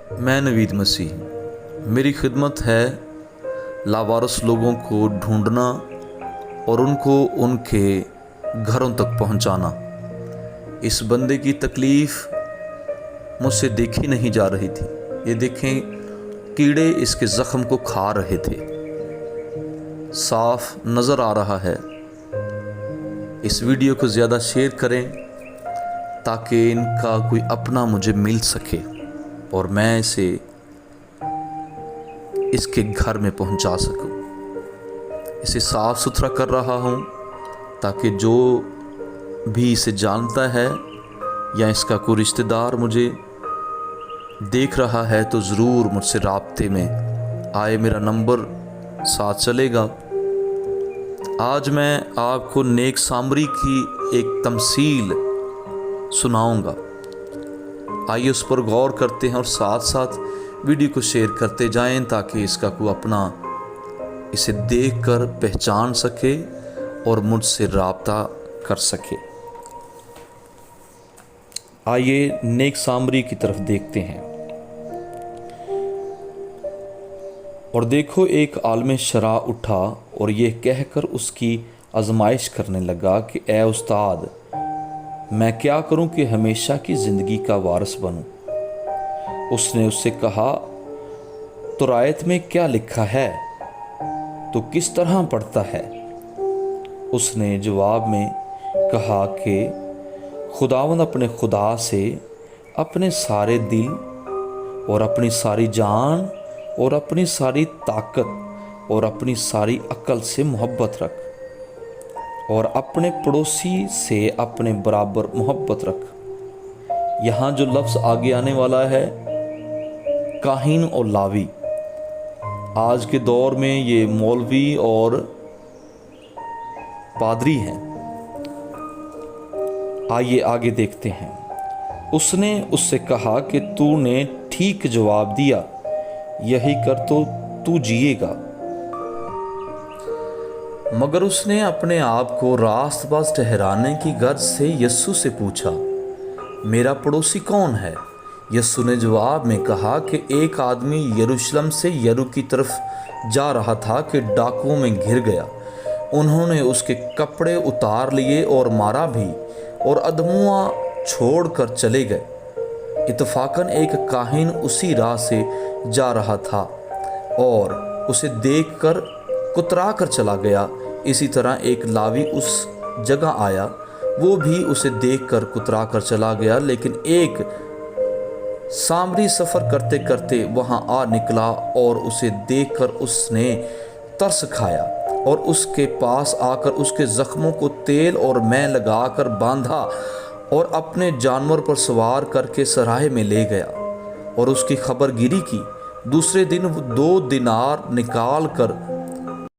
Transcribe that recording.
मैं नवीद मसीह, मेरी खिदमत है लावारिस लोगों को ढूंढना और उनको उनके घरों तक पहुंचाना। इस बंदे की तकलीफ़ मुझसे देखी नहीं जा रही थी। ये देखें, कीड़े इसके ज़ख्म को खा रहे थे, साफ नज़र आ रहा है। इस वीडियो को ज़्यादा शेयर करें ताकि इनका कोई अपना मुझे मिल सके और मैं इसे इसके घर में पहुंचा सकूं। इसे साफ़ सुथरा कर रहा हूं ताकि जो भी इसे जानता है या इसका कोई रिश्तेदार मुझे देख रहा है तो ज़रूर मुझसे राब्ते में आए। मेरा नंबर साथ चलेगा। आज मैं आपको नेक सामरी की एक तमसील सुनाऊंगा। आइए उस पर गौर करते हैं और साथ साथ वीडियो को शेयर करते जाएं ताकि इसका कोई अपना इसे देखकर पहचान सके और मुझसे राब्ता कर सके। आइए नेक सामरी की तरफ देखते हैं। और देखो, एक आलम शरा उठा और यह कहकर उसकी आजमाइश करने लगा कि ए उस्ताद, मैं क्या करूं कि हमेशा की ज़िंदगी का वारिस बनूं। उसने उससे कहा, तो रायत में क्या लिखा है, तो किस तरह पढ़ता है? उसने जवाब में कहा कि खुदावंद अपने खुदा से अपने सारे दिल और अपनी सारी जान और अपनी सारी ताकत और अपनी सारी अक्ल से मोहब्बत रख और अपने पड़ोसी से अपने बराबर मोहब्बत रख। यहाँ जो लफ्ज़ आगे आने वाला है, काहिन और लावी, आज के दौर में ये मौलवी और पादरी हैं। आइए आगे देखते हैं। उसने उससे कहा कि तूने ठीक जवाब दिया, यही कर तो तू जिएगा। मगर उसने अपने आप को रास्तबाज़ ठहराने की गर्ज से यस्सु से पूछा, मेरा पड़ोसी कौन है? यस्सु ने जवाब में कहा कि एक आदमी यरूशलेम से यरू की तरफ जा रहा था कि डाकुओं में घिर गया। उन्होंने उसके कपड़े उतार लिए और मारा भी और अधमुआ छोड़ कर चले गए। इत्तफाकन एक काहिन उसी राह से जा रहा था और उसे देखकर कुतरा कर चला गया। इसी तरह एक लावी उस जगह आया, वो भी उसे देखकर कुतरा कर चला गया। लेकिन एक सामरी सफ़र करते करते वहाँ आ निकला और उसे देखकर उसने तरस खाया और उसके पास आकर उसके ज़ख्मों को तेल और मैं लगाकर बांधा और अपने जानवर पर सवार करके सराय में ले गया और उसकी खबरगिरी की। दूसरे दिन 2 दिनार निकाल कर